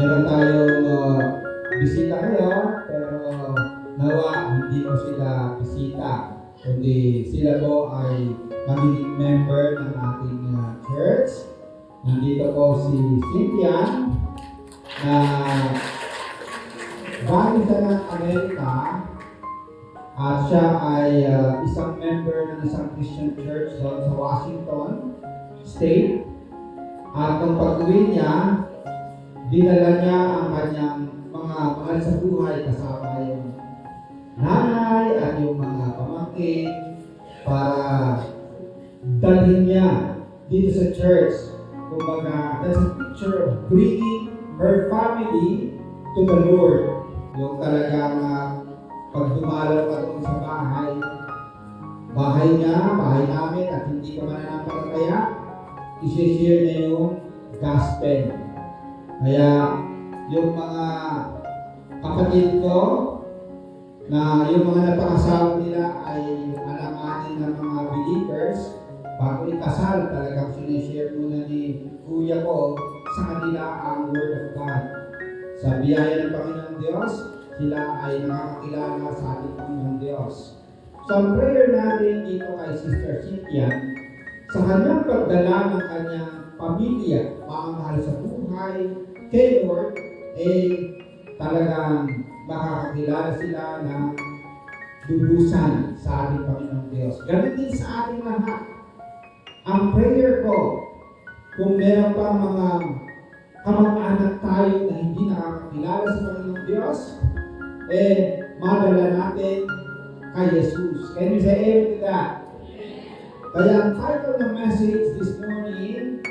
meron tayong bisita ngayon, pero nawa hindi mo sila bisita, kundi sila po ay magiging member ng ating church. Nandito po si Cynthia na galing sa ng Amerika at siya ay isang member ng isang Christian church doon sa Washington State. At nung pag-uwi niya, dinala niya ang kanyang mga mahal sa buhay kasama yung nanay at yung mga pamangkin para dalhin niya dito sa church. Kumbaga, that's a picture of bringing her family to the Lord. Yung talagang pag dumalaw ka doon sa bahay niya, bahay namin, at hindi ka mananampalataya, i-share niya yung gospel. Kaya yung mga kapatid ko na yung mga napakasawa nila ay alamanin ng mga believers, bago ikasal, talagang sinishare muna ni kuya ko sa kanila ang Word of God. Sa biyaya ng Panginoong Diyos, sila ay nakakakilala sa ating Panginoong Diyos. So ang prayer natin dito kay Sister Cynthia, sa kanyang pagdala ng kanyang pamilya, pamamahal sa buhay, kay Lord, talagang makakakilala sila ng lubusan sa ating Panginoong Diyos. Ganun din sa ating lahat. Ang prayer ko, kung meron pang mga kamag-anak tayo na hindi nakakakilala sa Panginoong Diyos, madala natin kay Jesus. Can you say amen to that? Kaya ang title ng message this morning,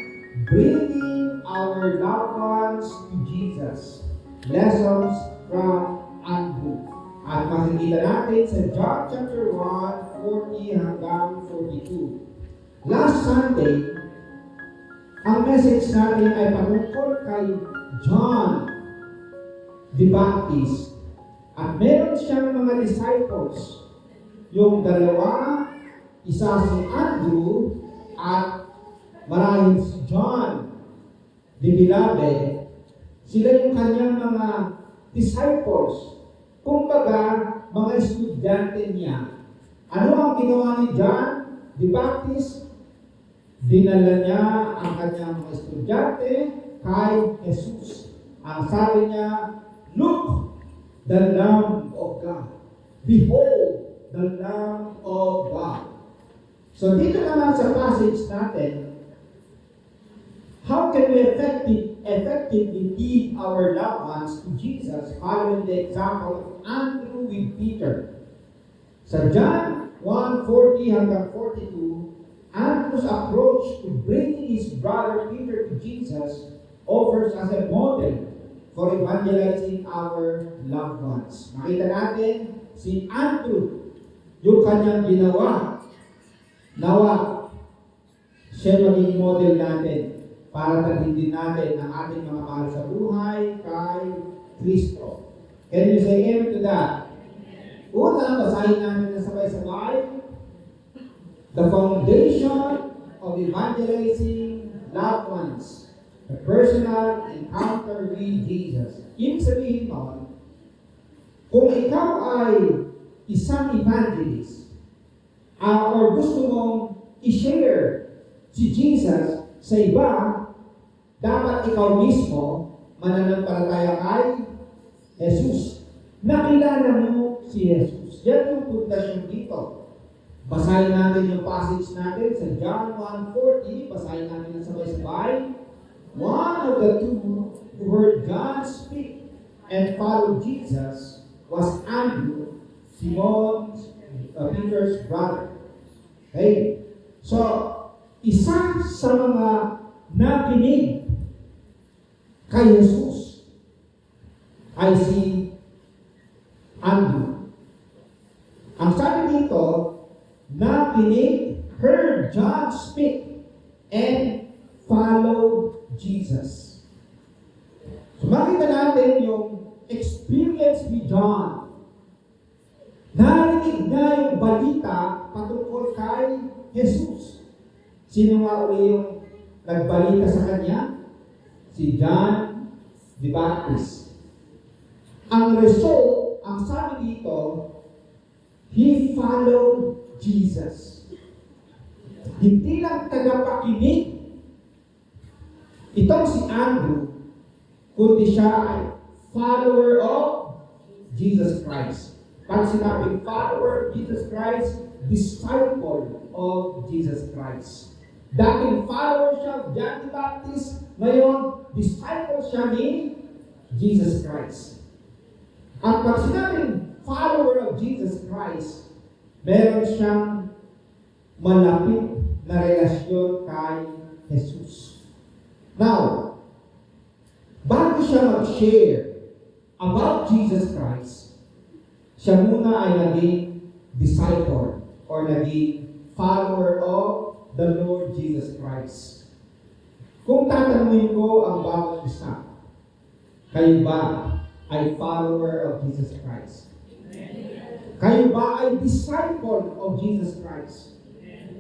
Bringing Our Loved Ones to Jesus. Lessons from Andrew. At makikita natin sa John chapter 1, 40 hanggang 42. Last Sunday, ang message natin ay patungkol kay John the Baptist. At meron siyang mga disciples. Yung dalawa, isa si Andrew at marahil si John the Beloved. Sila yung kanyang mga disciples. Kumbaga, mga estudyante niya. Ano ang ginawa ni John the Baptist? Dinala niya ang kanyang mga estudyante kay Jesus. Ang sabi niya, "Look, the Lamb of God. Behold, the Lamb of God." So dito naman sa passage natin, how can we effectively lead our loved ones to Jesus following the example of Andrew with Peter? Sa John 1:40 hanggang 42, Andrew's approach to bringing his brother Peter to Jesus offers as a model for evangelizing our loved ones. Makita natin si Andrew, yung kanyang ginawa. Nawa, siya maging model natin para tagindin natin ang ating mga mahal sa buhay kay Kristo. Can you say amen to that? Una, basahin natin na sabay-sabay. The foundation of evangelizing loved ones. A personal encounter with Jesus. Ibig sabihin mo, kung ikaw ay isang evangelist, or gusto mong i-share si Jesus sa iba, dapat ikaw mismo mananampalataya kay Jesus. Nakilala mo si Jesus. Yan yung pundasyon dito. Basahin natin yung passage natin sa John 1:40. Basahin natin ng sabay-sabay. One of the two who heard God speak and followed Jesus was Andrew, Simon Peter's brother. Okay? So, isa sa mga nakinig kay Jesus ay si Andrew. Ang sabi dito, nakinig, heard John speak, and followed Jesus. So, makita natin yung experience ni John. Narinig na yung balita patungkol kay Jesus. Sino nga uli yung nagbalita sa kanya? Si John the Baptist. Ang result, ang sabi dito, he followed Jesus. Hindi lang tagapakinig itong si Andrew, kundi siya ay follower of Jesus Christ. Pag sinabing follower of Jesus Christ, disciple of Jesus Christ. Dating follower siya of John the Baptist, ngayon, disciple siya ni Jesus Christ. At pag sinabing follower of Jesus Christ, meron siyang malapit na relasyon kay Jesus. Now, bago siya mag-share about Jesus Christ, siya muna ay naging disciple or naging follower of the Lord Jesus Christ. Kung tatanungin ko ang bawat isa, kayo ba ay follower of Jesus Christ? Kayo ba ay disciple of Jesus Christ?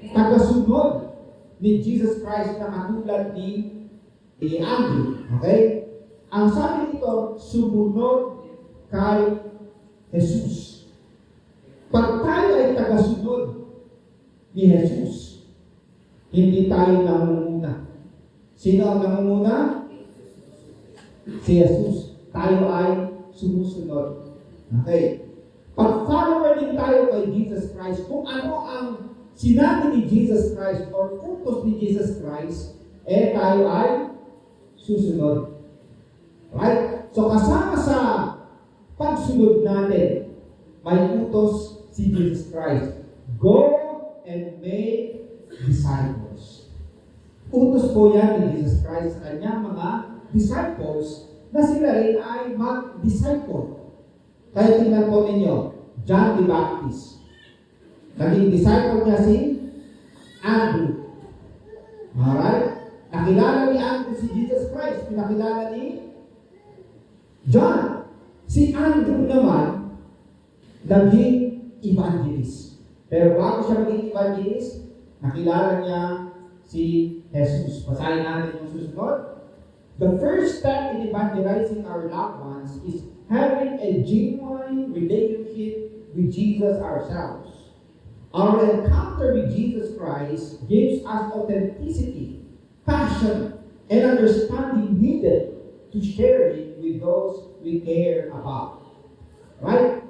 Tagasunod ni Jesus Christ na katulad ni Andrew. Okay? Ang sabi dito, sumunod kay Jesus. Pag tayo ay tagasunod ni Jesus, hindi tayo nangunguna. Sino ang nangunguna? Si Jesus. Tayo ay sumusunod. Okay? Pag follower din tayo kay Jesus Christ, kung ano ang sinabi ni Jesus Christ or utos ni Jesus Christ, tayo ay susunod. Right? So kasama sa pagsunod natin, may utos si Jesus Christ. Go and make disciples. Utos po yan ni Jesus Christ sa kanyang mga disciples na sila rin ay mag-disciple. Kaya tingnan po ninyo, John the Baptist. Naging disciple niya si Andrew. Alright? Nakilala ni Andrew si Jesus Christ. Pinakilala ni John. Si Andrew naman, naging evangelist. Pero bago siya maging evangelist, nakilala niya si Jesus. Basahin natin yung susunod. The first step in evangelizing our loved ones is having a genuine relationship with Jesus ourselves. Our encounter with Jesus Christ gives us authenticity, passion, and understanding needed to share it with those we care about. Right?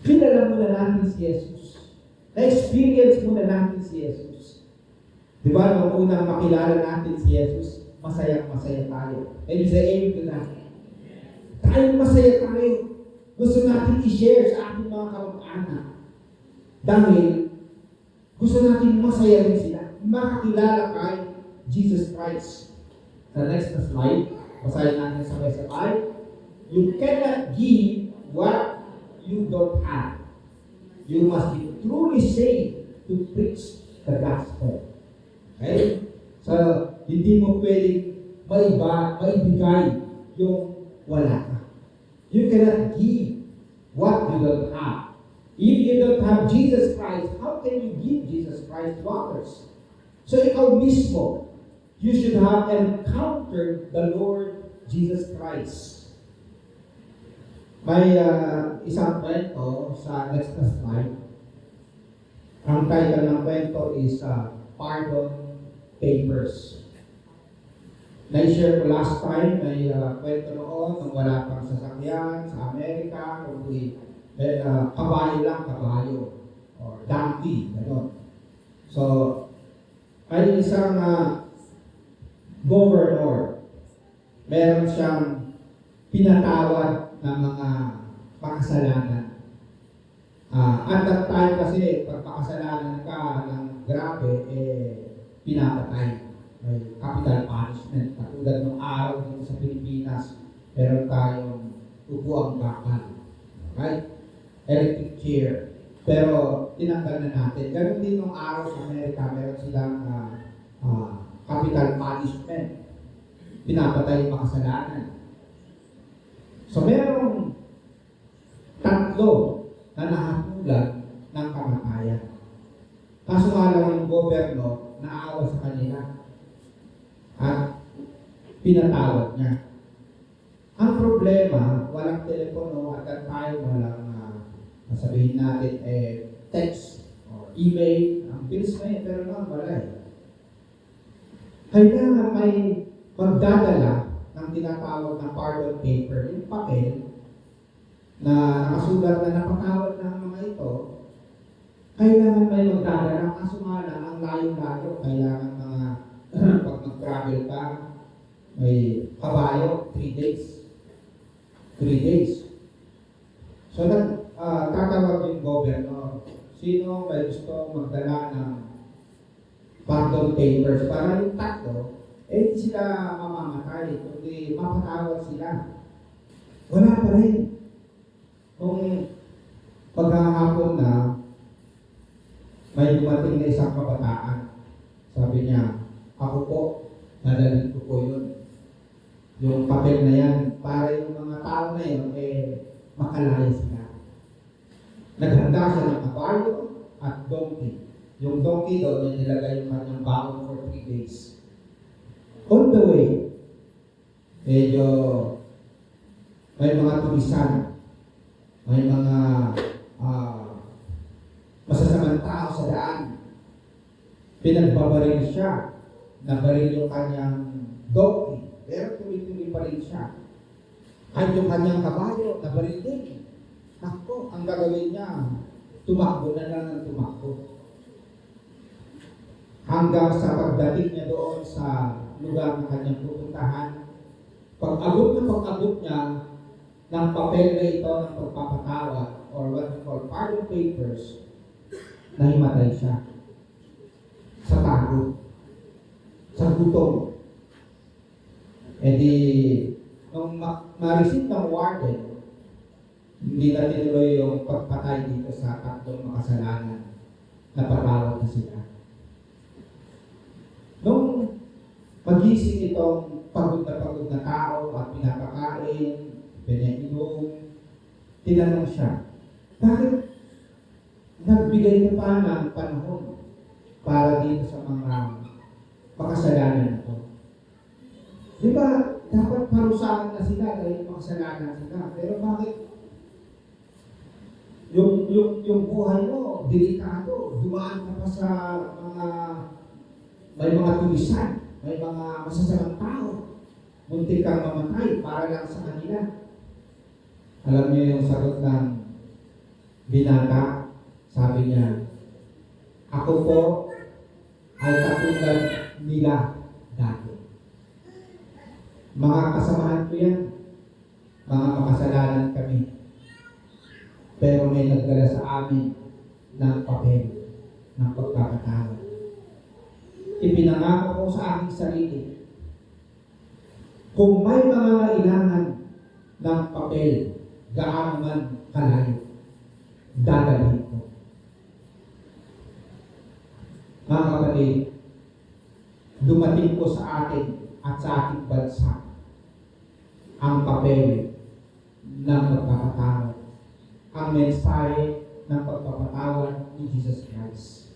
Kilala muna natin si Jesus. Na-experience muna natin si Jesus. Di ba, nung unang makilala natin si Jesus, masaya-masaya tayo. And is aim to that. Tayo masaya tayo. Gusto natin i-share sa ating mga kamag-anak. Dahil gusto natin masaya rin sila. Makakilala kay Jesus Christ. Sa next na slide, basahin natin sabay-sabay. You cannot give what you don't have. You must be truly saved to preach the gospel. Okay? So, hindi mo pwedeng maibigay yung wala ka. You cannot give what you don't have. If you don't have Jesus Christ, how can you give Jesus Christ to others? So, ikaw mismo, you should have encountered the Lord Jesus Christ. May isang kwento sa next na slide. Ang title ng kwento is Pardon Papers. Na-share ko last time, may kwento noon nung wala pang sasakyan sa Amerika, kundi kabayo lang, kabayo. Or donkey, gano'n. So, ay isang governor, meron siyang pinatawad ng mga pakasalanan. At that time kasi, pag pakasalanan ka ng grabe, pinapatay. May capital punishment. Katulad ng araw dito sa Pilipinas, meron tayong upuang bakal. Right? Electric chair. Pero tinanggal na natin. Ganun din nung araw sa Amerika, meron silang capital punishment. Pinapatay yung makasalanan. So merong tatlo na nahapulan ng kamatayan. Kaso nga lang yung gobyerno naawa sa kanila at pinatawad niya. problema, walang telepono at that time, walang sabihin natin text or email. Ang bilis na yun, pero noon wala eh. Kailangan may magdadala ng tinatawag na pardon paper, yung papel na nakasulat na napatawad ng mga ito. Kailangan may magdadala, kaso nga lang ang layo-layo, kailangan mga pag mag-travel ka, may kabayo, 3 days. 3 days. So, tatawag yung governor. Sino may gusto magdala ng pardon papers para yung tatlo, hindi sila mamamatay, kundi mapatawad sila. Wala pa rin. Kung paghahapon na, may dumating na isang kabataan. Sabi niya, ako po, nadalhin ko po yun. Yung papel na yan, para yung mga tao na yun, makalaya sila. Naghanda siya ng kabayo at donkey. Yung donkey doon, yung nilagay yung kanyang baon for 3 days. On the way, medyo may mga tulisan, may mga masasamang tao sa daan. Pinagbabaril siya, nabaril yung kanyang donkey, pero tuloy-tuloy pa rin siya. Kahit yung kanyang kabayo, nabaril din. Ako, ang gagawin niya, tumakbo na lang ng tumakbo. Hanggang sa pagdating niya doon sa lugar na kanyang pupuntahan, pag-abot niya ng papel na ito ng pagpapatawad or what we call pardon papers, nahimatay siya sa tago, sa gutom. E di, nung ma-receive ng warden, hindi na tinuloy yung pagpatay dito sa tatlong makasalanan, napatawad na sila. Nung pagising itong pagod na tao at pinapakain, pinainom, tinanong siya, bakit nagbigay na pa ng panahon para dito sa mga makasalanan ito? Di ba, dapat parusahan na sila dahil makasalanan sila. Pero bakit yung buhay mo, delikado, dumaan ka pa sa may mga tulisan, may mga masasamang tao, muntik kang mamatay para lang sa kanila. Alam niyo yung sagot ng binata, sabi niya, ako po ay katulad nila dati. Mga kasamahan ko yan, mga makasalanan kami. Pero may nagdala sa amin ng papel ng pagkakatawad. Ipinangako ko sa aking sarili, kung may mga kailangan ng papel, gaano man kalayo, dadalhin ko. Mga kapatid, dumating po sa atin at sa ating bansa ang papel ng pagpapatawad, ang mensahe ng pagpapatawad ni Jesus Christ.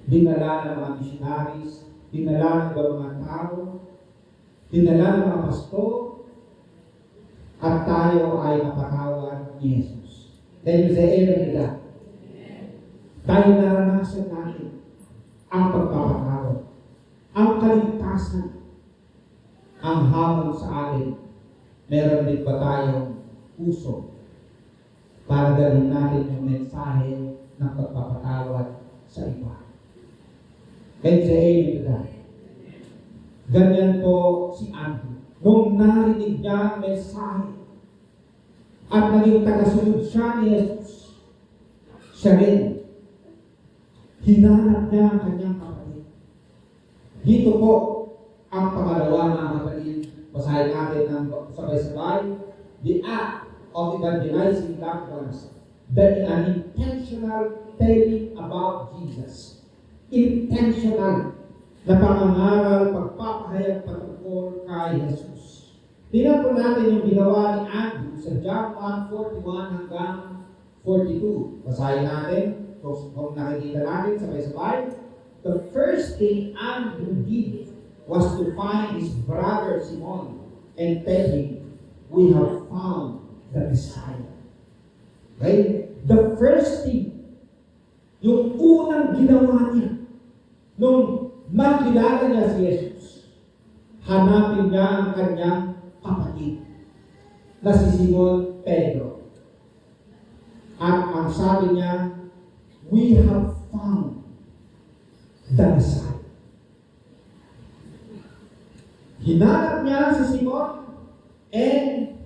Dinala ng mga missionaries, dinala ng mga tao, dinala ng mga pastor, at tayo ay napatawad ni Jesus. Can you say amen to that? Tayo naranasan natin ang pagpapatawad, ang kaligtasan, ang hamon sa atin. Meron din ba tayong puso para dalhin natin yung mensahe ng pagpapatawad sa iba? Can you say amen to that? Ganyan po si Andrew. Nung narinig niya ang mensahe at naging tagasunod siya ni Jesus, siya rin, hinanap niya ang kanyang kapatid. Dito po ang pangalawa ng kapatid. Basahin natin ng sabay-sabay. The act of evangelizing loved ones. An intentional telling about Jesus. Intentional na pangangaral, pagpapahayag patungkol kay Jesus. Tingnan po natin yung ginawa ni Andrew sa John 1:41 hanggang 42. Basahin natin. Kung nakikita natin, sabay-sabay. The first thing Andrew did was to find his brother Simon and tell him we have found the Messiah. Okay? The first thing, yung unang ginawa niya, nung makilala niya si Jesus, hanapin niya ang kanyang kapatid na si Simon Pedro. At ang sabi niya, we have found the Messiah. Hinanap niya si Simon and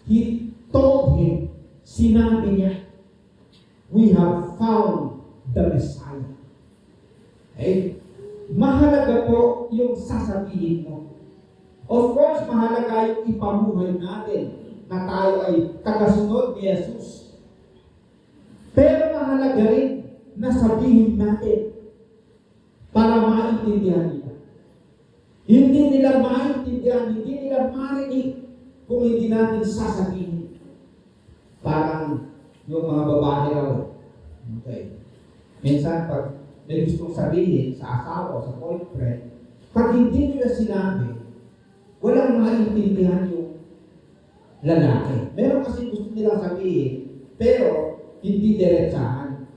he told him, sinabi niya, we have found the Messiah. Okay? Mahalaga po yung sasabihin mo. Of course, mahalaga yung ipamuhay natin na tayo ay tagasunod ni Jesus. Pero mahalaga rin na sabihin natin para maintindihan nila. Hindi nila maintindihan, hindi nila marinig kung hindi natin sasabihin. Parang yung mga babae raw. Okay. Minsan pag may gustong sabihin sa asawa o sa boyfriend, pag hindi nila sinabi, walang maintindihan yung lalaki. Meron kasi gusto nilang sabihin, pero hindi diretsahan.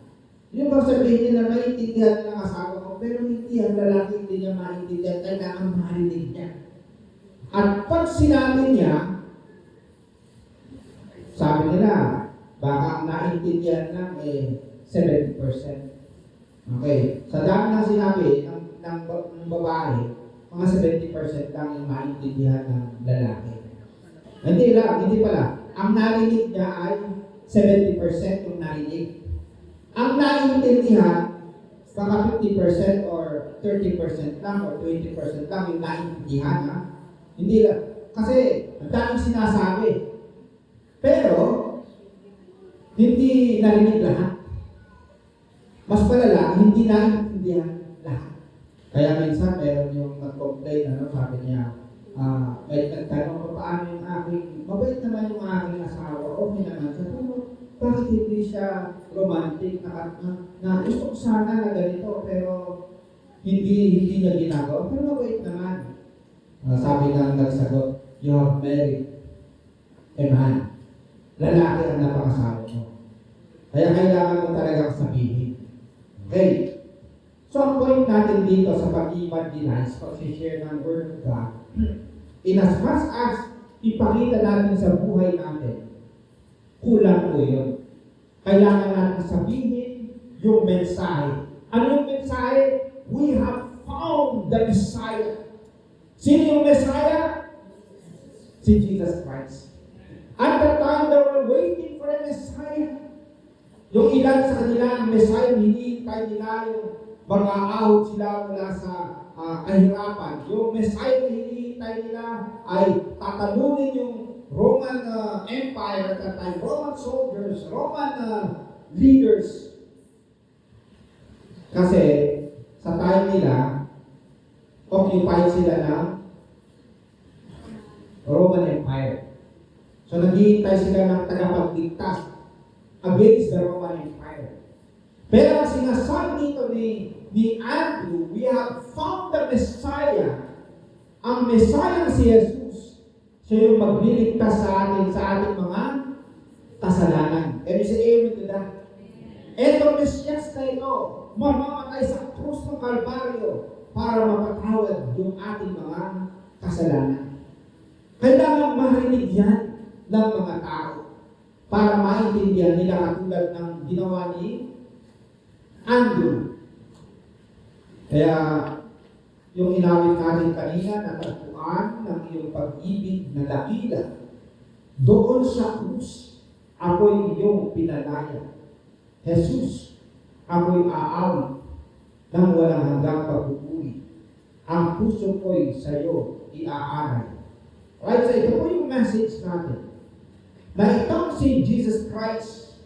Yung bang sabihin nila, maintindihan nila ang asawa ko, pero hindi ang lalaki, hindi niya maintindihan, kailangan marinig niya. At pag sinabi niya, sabi nila, baka ang naintindihan lang 70%. Okay. Sa dami ng sinabi ng babae, mga 70% lang yung maintindihan ng lalaki. Hindi pala. Ang narinig niya ay 70% yung narinig. Ang naiintindihan, baka 50% or 30% lang or 20% lang yung naiintindihan. Ha? Hindi lang. Kasi ang daming sinasabi. Pero, hindi narinig lahat. Mas palala, hindi naiintindihan lahat. Kaya minsan, meron yung nag-complain, sabi niya, may nagtanong, paano yung aking, mabait naman yung aking asawa, okay naman siya, pero bakit hindi siya romantic, na gusto ko sana na ganito, pero hindi niya ginagawa, pero mabait naman. Sabi nga nagsagot, you have married a man. Lalaki ang napakasawa mo. Kaya kailangan mo talagang sabihin. Okay. So, ang point natin dito sa pag-evangelize, pag-share ng Word of God, in as much as ipakita natin sa buhay natin, kulang po yun. Kailangan natin sabihin yung mensahe. Ano yung mensahe? We have found the Messiah. Sino yung Messiah? Si Jesus Christ. At the time they were waiting for the Messiah, yung ilan sa kanila, ang Messiah, hinihintay nila yung mga ahod sila mula sa kahirapan. Yung Messiah na hinihintay nila ay tatalunin yung Roman Empire at that time, Roman soldiers, Roman leaders. Kasi sa time nila, occupied sila ng Roman Empire. So naghihintay sila ng tagapagligtas against the Roman Empire. Pero ang sinasabi dito ni Andrew, we have found the Messiah. Ang Messiah si Jesus, siya yung magliligtas sa ating mga kasalanan. Can you say amen to that? Etong Mesiyas na ito, mamamatay sa krus ng Kalbaryo para mapatawad yung ating mga kasalanan. Kailangan marinig yan ng mga tao para maintindihan nila katulad ng ginawa ni Andrew. Kaya yung inawit natin kanina na tagpuan ng iyong pag-ibig na dakila, doon sa krus, ako'y iyong pinalaya. Jesus, ako'y aawit ng walang hanggang pagpupuri. Ang puso ko'y sa iyo iaaray. Right, so ito po yung message natin. Na itong si Jesus Christ,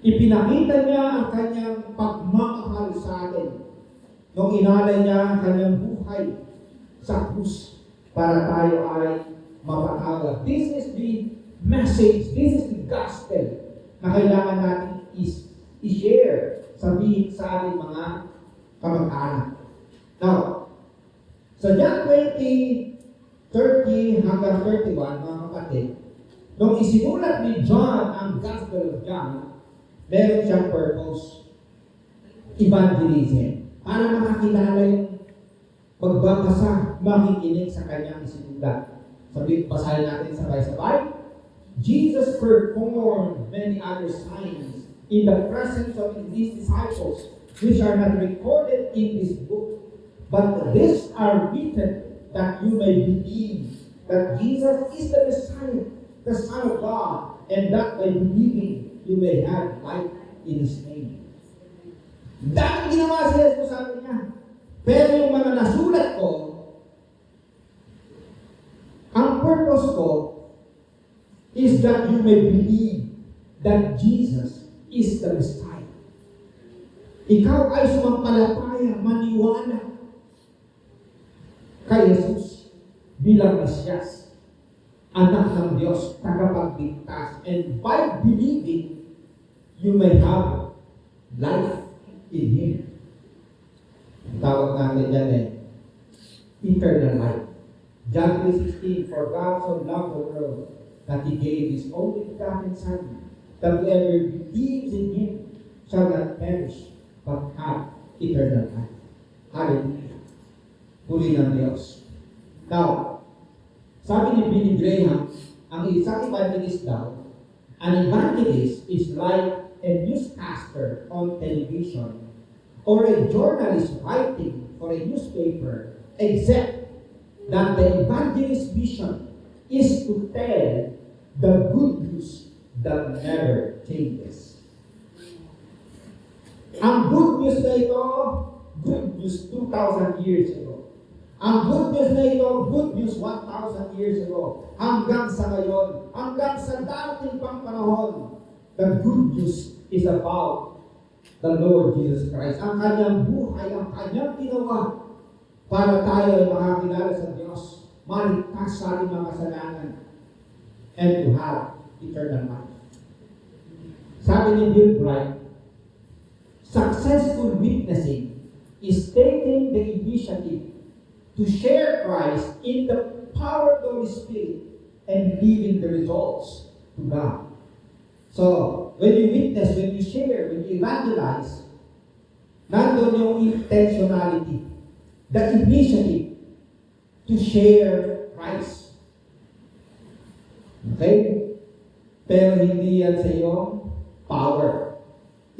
ipinakita niya ang kanyang pagmamahal sa atin nung inalay niya ang kanyang buhay sa krus para tayo ay mapatawad. This is the message, this is the gospel na kailangan natin i-share, sabihin sa ating mga kamag-anak. Now, sa John 20, 30 hanggang 31, mga kapatid, nung isinulat ni John ang Gospel of John, meron siyang purpose. Evangelism. Para makakilala yung magbabasa, makikinig sa kanyang isinulat. Basahin natin sabay-sabay. Jesus performed many other signs in the presence of his disciples, which are not recorded in this book. But these are written that you may believe that Jesus is the Messiah, the Son of God, and that by believing you may have life in His name. Dahil ginawa si Jesus, sabi niya. Pero yung mga nasulat ko, ang purpose ko is that you may believe that Jesus is the Messiah. Ikaw ay sumampalataya, maniwala kay Jesus bilang Mesiyas, anak ng Diyos, tagapagligtas. And by believing, you may have life in Him. Tawag natin yan eternal life. John 3:16, for God so loved the world that He gave His only begotten Son, that whoever believes in Him shall not perish, but have eternal life. Hallelujah. Puri ng Diyos. Now, sabi ni Billy Graham, ang isang evangelist daw, an evangelist is like a newscaster on television or a journalist writing for a newspaper, except that the evangelist's vision is to tell the good news that never changes. Ang good news na ito, good news 2,000 years ago. Ang good news na ito, good news 1,000 years ago. Hanggang sa ngayon, hanggang sa dating pang panahon, the good news is about the Lord Jesus Christ. Ang kanyang buhay, ang kanyang ginawa para tayo ay makakilala sa Diyos, maligtas sa ating mga kasalanan, and to have eternal life. Sabi ni Bill Bright, successful witnessing is taking the initiative to share Christ in the power of the Holy Spirit and leaving the results to God. So, when you witness, when you share, when you evangelize, nandun yung intentionality, the initiative to share Christ. Okay? Pero hindi yan sa iyong power.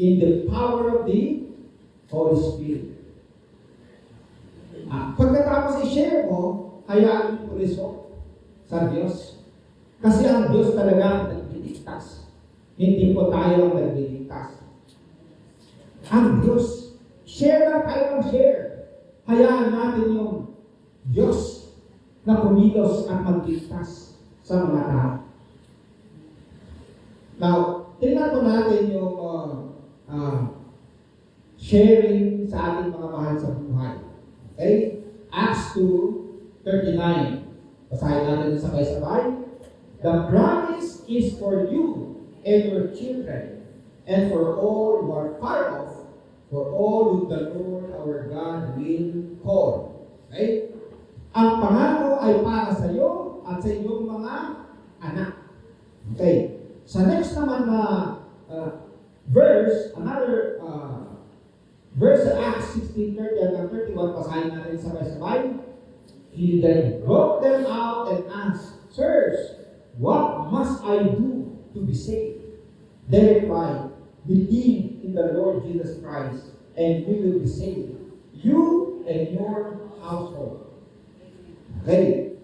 In the power of the Holy Spirit. Pagkatapos i-share mo, hayaan mo result sa Diyos. Kasi ang Diyos talaga ang nagliligtas. Hindi po tayo ang nagliligtas. Ang Diyos, share lang tayo ng share. Hayaan natin yung Diyos na kumilos at magligtas sa mga tao. Now, tingnan po natin yung sharing sa ating mga mahal sa buhay. Okay? Acts 2:39. Basahin natin sabay-sabay. The promise is for you and your children, and for all who are far off, for all who the Lord our God will call. Okay? Ang pangako ay para sa iyo at sa iyong mga anak. Okay? Sa next naman na verse, another verse sa Acts 16:30 hanggang 31, pasahin natin sabay-sabay. He then brought them out and asked, sirs, what must I do to be saved? They replied, believe in the Lord Jesus Christ, and you will be saved, you and your household. Okay.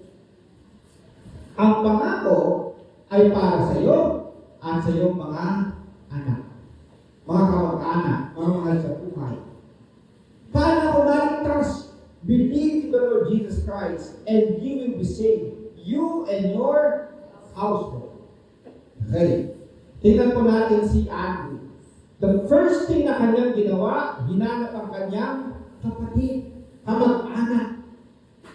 Ang pangako ay para sa iyo at sa iyong mga anak. Mga kamag-anak, mga mahal sa buhay. Paano ako maligtas? Believe in the Lord Jesus Christ and you will be saved. You and your household. Okay. Tingnan po natin si Andrew. The first thing na kanyang ginawa, hinanap ang kanyang kapatid, kamag-anak,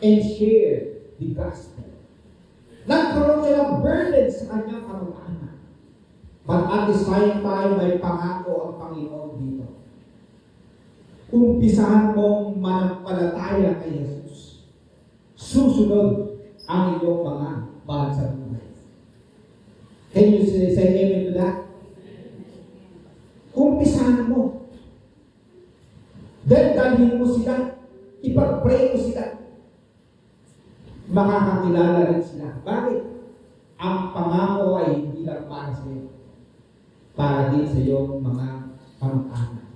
and share the gospel. Nagkaroon siya ng burden sa kanyang kamag-anak. But at the same time, may pangako ang Panginoon dito. Umpisahan mong manampalataya kay Jesus. Susunod ang iyong mga mahal sa buhay. Can you say amen to that? Umpisahan mo. Dalhin mo sila. Ipag-pray mo sila. Makakakilala rin sila. Bakit? Ang pangako ay hindi lang para sa iyo. Para din sa iyong mga kamag-anak.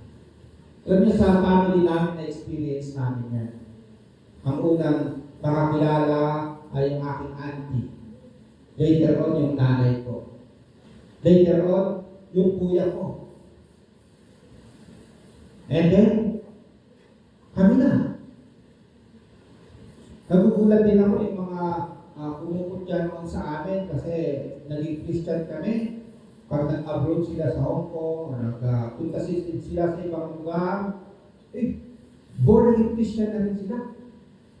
Alam niyo, sa family namin na experience namin yan. Ang unang makakilala ay yung aking auntie. Later on, yung nanay ko. Later on, yung kuya ko. And then, kami na. Nagugulat din ako yung mga kumukutya noon sa amin kasi naging Christian kami. Pag nag-abroad sila sa Hong Kong o nagpunta sila sa ibang lugar, born again Christian na rin sila.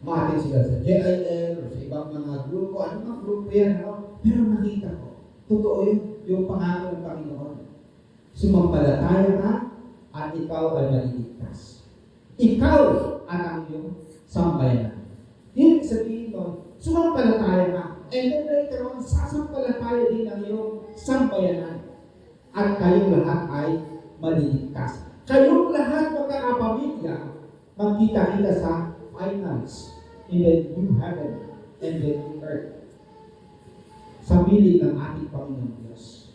Umatin sila sa JIL o sa ibang mga grupo. Ano mga grupo yan? No? Pero nakita ko, totoo yung pangako ng Panginoon. Sumampalataya ka at ikaw ay maliligtas. Ikaw ang iyong sambayanan. Ibig sabihin doon, sumampalataya ka. And then later on, sasampalataya din ang iyong sambayanan. At kayong lahat ay maliligtas. Kayong lahat magkakapamilya, magkita-kita sa finals in the new heaven and the new earth. Sa piling ng ating Panginoon Diyos.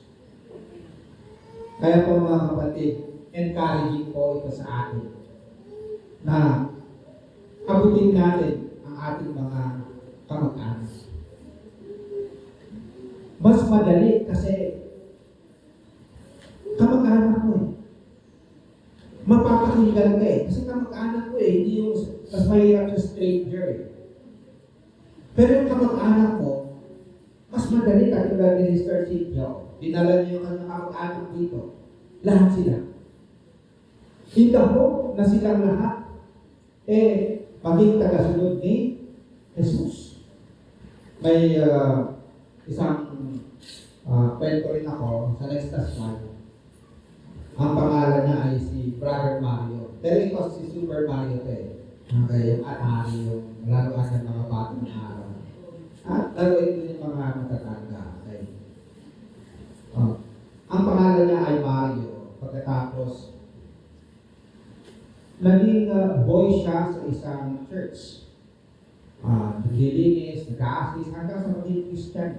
Kaya po mga kapatid, encouraging po ito sa atin na abutin natin ang ating mga kamag-anak. Mas madali kasi kamag-anak ko mapapakinggan ka kasi kamag-anak ko hindi yung mas mahirap sa stranger Pero yung kamag-anak ko, mas madali katulad ni Sister Cynthia. Dinala niyo yung kanyang kamag-anak dito. Lahat sila. In the hope na silang lahat maging tagasunod ni Jesus. May isang kwento rin ako sa next slide. Ang pangalan niya ay si Brother Mario. Pero ito si Super Mario Okay, yung Atari, yung laruan ng mga batang araw. At laruin din yung mga matatanda. Okay. Ang pangalan niya ay Mario. Pagkatapos, naging boy siya sa isang church. Naglilinis, nag-a-assist, hanggang sa maging Christian.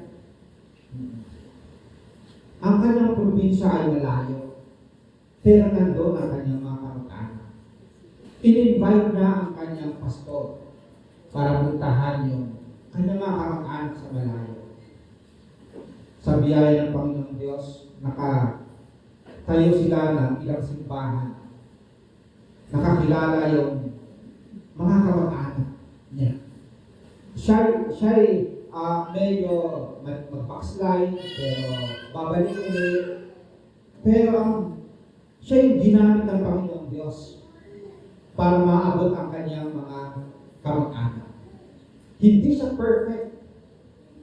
Ang kanyang probinsya ay malayo. Pero nandun ang kanyang mga kamag-anak. In-invite na ang kanyang pastor para puntahan yung kanyang mga kamag-anak sa malayo. Sa biyaya ng Panginoong Diyos, nakatayo sila ng ilang simbahan. Nakakilala yung mga kamag-anak niya. Siya'y medyo mag-backslide, pero babalik ulit. Pero siya yung ginamit ng Panginoong Diyos para maabot ang kanyang mga kamag-anak. Hindi siya perfect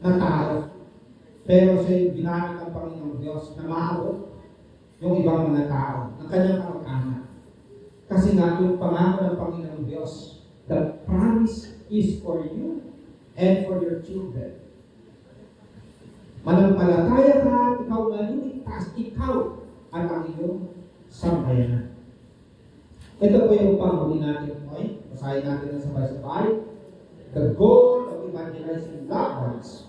na tao, pero siya yung ginamit ng Panginoong Diyos na maabot yung ibang mga tao, ng kanyang kamag-anak. Kasi nga, yung pangako ng Panginoong Diyos, the promise is for you and for your children. Manampalataya ka, ikaw maliligtas, ikaw ang iyong sambayanan. Ito po yung panghuli natin point. Basahin natin na sabay-sabay. The goal of evangelizing loved ones,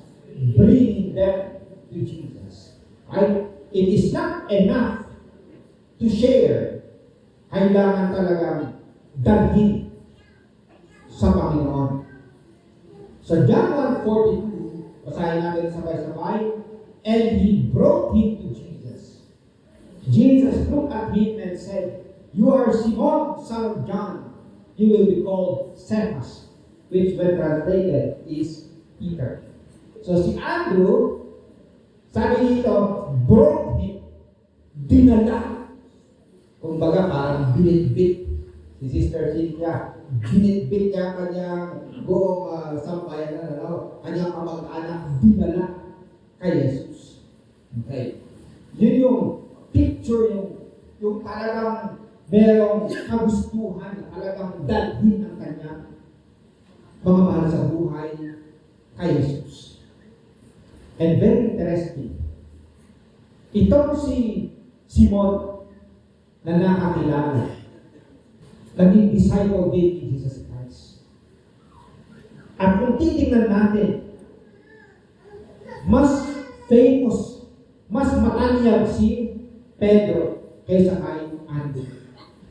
bringing them to Jesus. Right? It is not enough to share. Kailangan talagang dalhin sa Panginoon. So John 1:42, basahin natin sabay-sabay, and he brought him to Jesus. Jesus looked at him and said, "You are Simon, son of John. You will be called Cephas," which when translated is Peter. So si Andrew, sabi dito, brought him, dinala. Kumbaga parang binitbit. Si Sister Cynthia, binitbit niya kanyang buong sambayanan, kanyang kamag-anak, dinala kay Jesus. Okay. Yun yung picture, yung talagang merong kagustuhan na talagang dalhin ang kanyang mga mahal sa buhay kay Jesus. And very interesting, itong si Simon na nakakilala, naging disciple din ni Jesus Christ. At kung titingnan natin, mas famous, mas matanyag si Pedro kaysa kay Andrew.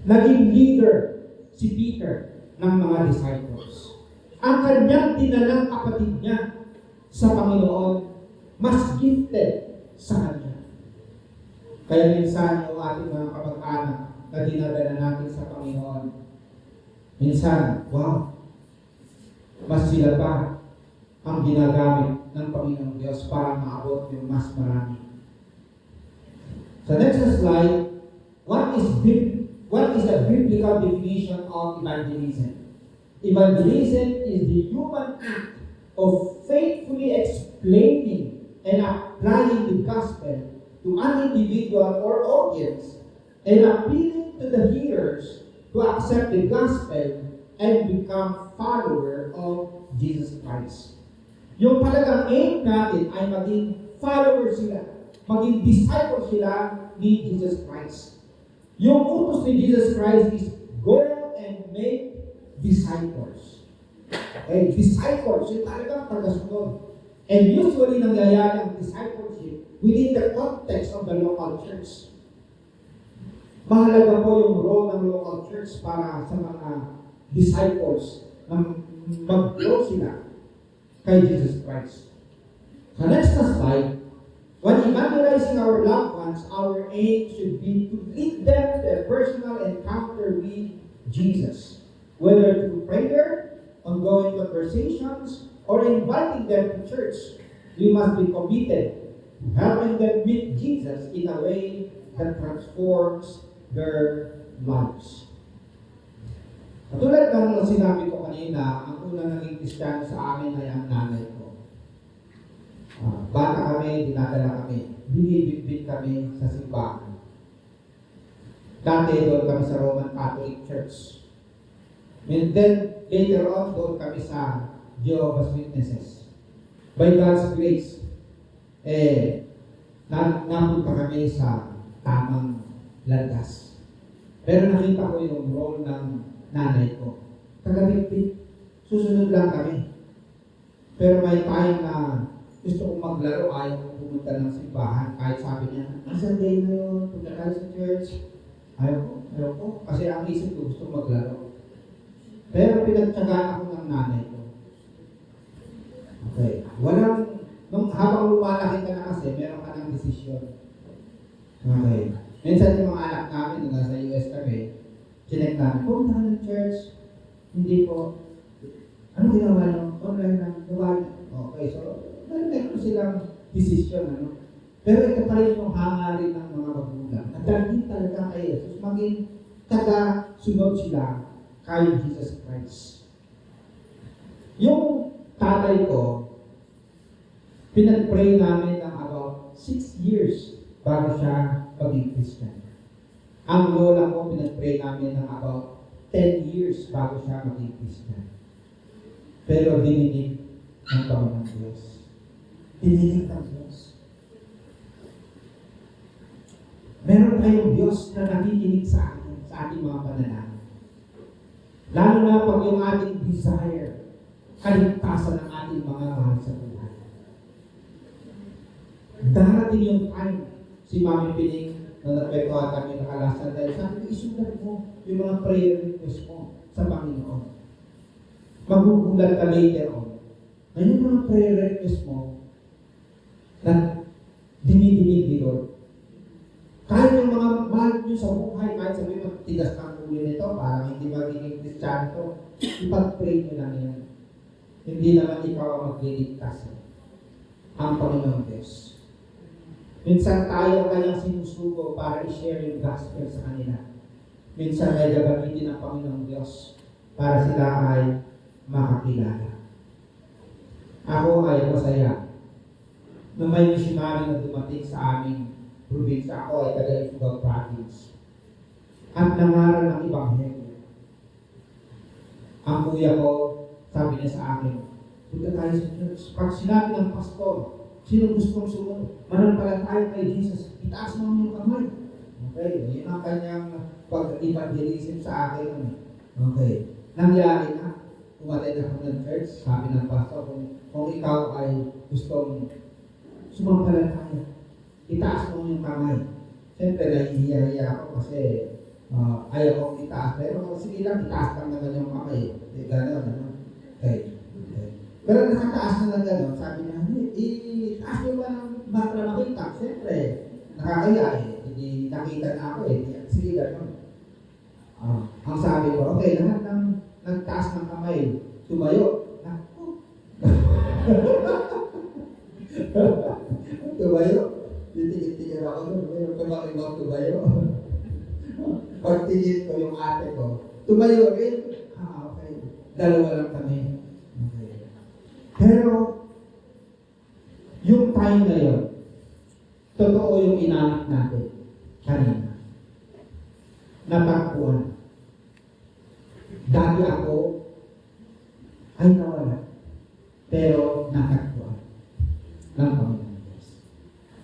Naging leader si Peter ng mga disciples. Ang kanyang dinalang kapatid niya sa Panginoon, mas gifted sa kanya. Kaya minsan yung ating mga kapag-anak na dinadala natin sa Panginoon, minsan, wow, mas sila pa ang ginagamit ng Panginoong Diyos para maabot yung mas marami. Sa next slide, what is the biblical definition of evangelism? Evangelism is the human act of faithfully explaining and applying the gospel to an individual or audience and appealing to the hearers to accept the gospel and become follower of Jesus Christ. Yung talagang aim natin ay maging follower sila, maging disciple sila ni Jesus Christ. Yung utos ni Jesus Christ is go and make disciples. Okay, disciples, yung talagang tagasunod. And usually nangyayari ang discipleship within the context of the local church. Mahalaga po yung role ng local church para sa mga disciples na mag-grow sila kay Jesus Christ. Sa next na slide, when evangelizing our loved ones, our aim should be to lead them to a personal encounter with Jesus. Whether through prayer, ongoing conversations, or inviting them to church, we must be committed to helping them meet Jesus in a way that transforms their lives. Katulad ng sinabi ko kanina, ang unang naging Kristiyano sa amin ay ang nanay ko. Bata kami, dinadala kami, binibitbit kami sa simbahan. Dati doon kami sa Roman Catholic Church. And then, later on, doon kami sa Jehovah's Witnesses. By God's grace, napunta kami sa tamang landas. Pero nakita ko yung role ng nanay ko. Taga-bitbit, susunod lang kami. Pero may time na gusto kong maglaro, ayaw kong pumunta ng simbahan. Kahit sabi niya, Sunday na yun, punta tayo sa church. Ayaw ko. Kasi ang isip ko, gusto maglaro. Pero pinagtsagaan ako ng nanay ko. Okay. Habang lumalaki ka na kasi, meron ka ng desisyon. Okay. Minsan yung mga anak namin na nasa US kami, chinek namin, pumunta ka ng church. Hindi po. Ano ginawa nyo? Online lang. Okay, so, meron silang desisyon. Ano? Pero ito pa rin yung hangarin ng mga magulang. Nadalhin talaga kay Jesus. Maging taga-sunod sila kay Jesus Christ. Yung tatay ko, pinag-pray namin ng about 6 years bago siya maging Christian. Ang lola ko, pinag-pray namin ng about 10 years bago siya maging Christian. Pero dininig ng Panginoong Diyos. Dininig ng Diyos. Meron tayong Diyos na nakikinig sa ating mga panalangin. Lalo na pag yung ating desire, kaligtasan ng ating mga mahal sa buhay. Darating yung time, si Mami Pining, na nagpekwa kami nakalasan dahil sabi ko, isulat mo yung mga prayer request mo sa Panginoon. Magugulat ka later on. Na yung mga prayer request mo, na dinidinig ni Lord. Kahit yung mga mahal nyo sa buhay, kahit sabi mo, tigas ng ulo nito, parang hindi magiging Kristiyano to, ipag-pray nyo lang yan. Hindi naman ikaw ang magliligtas. Ang Panginoong Diyos. Minsan tayo kanyang sinusugo para i-share yung gospel sa kanila. Minsan ay gagamitin ng Panginoong Diyos para sila ay makakilala. Ako ay masaya na may missionary na dumating sa aming probinsya. Ako ay taga-Ifugao Province. At nangaral ng Ebanghelyo. Ang kuya ko, sabi niya sa akin, Punta tayo sa church. Pag sinabi ng pastor, sino gustong sumunod? Manampalataya kay Jesus. Itaas mo yung kamay. Okay, yun ang kanyang pag-evangelism sa akin. Okay. Nangyari na. Umaten ako ng church. Sabi ng pastor, kung ikaw ay gustong sumampalataya, itaas mo yung kamay. Siyempre, nahihiya-hiya ako kasi ayaw kong itaas. Pero sige lang, itaas lang naman yung kamay. Gano'n, ano? Okay. Pero nakataas na lang gano'n. Sabi niya, itaas mo ba ng bakla makita? Siyempre, nakakaya eh. Hindi nakita na ako eh. Sige gano'n. Ang sabi ko, okay, lahat ng nagtaas ng kamay, tumayo. Tumayo. Titigil-tigil ako doon. Mayroon ka bang ibang tumayo? Pagtigil ko yung ate ko, tumayo rin. Okay. Dalawa lang kami. Okay. Pero, yung time na yun, totoo yung inanak natin kanina. Natakbuhan. Dati ako ay nawala. Pero natakbuhan ng Panginoon Diyos.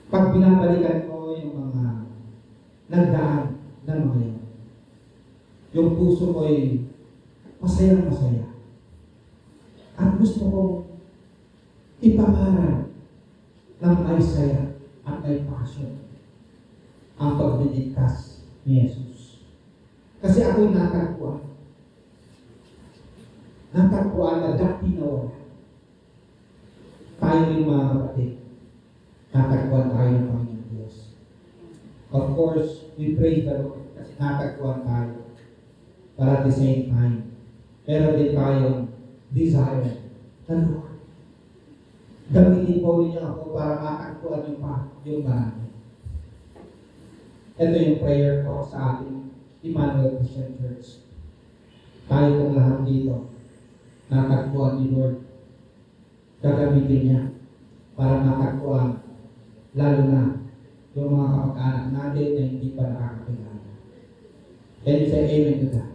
Pag binabalikan ko yung mga nagdaan ng mga yun, yung puso ko ay masayang-masaya. At gusto kong ipangaral ng may saya at may passion ang pagbiligtas ni Jesus. Kasi ako'y natagpuan. Natagpuan na dati nawala. Tayo rin mga kapatid. Natagpuan tayo ng Panginoon Diyos. Of course, we praise the Lord kasi natagpuan tayo. But at the same time, meron din tayong desire na Lord. Gamitin po ninyo ako para matagpuan yung marami. Ito yung prayer ko sa ating Emmanuel Christian Church. Tayo pong lahat dito, natagpuan ni Lord. Gagamitin niya para matagpuan, lalo na yung mga kamag-anak natin na hindi pa nakakakilala. Can you say amen to that?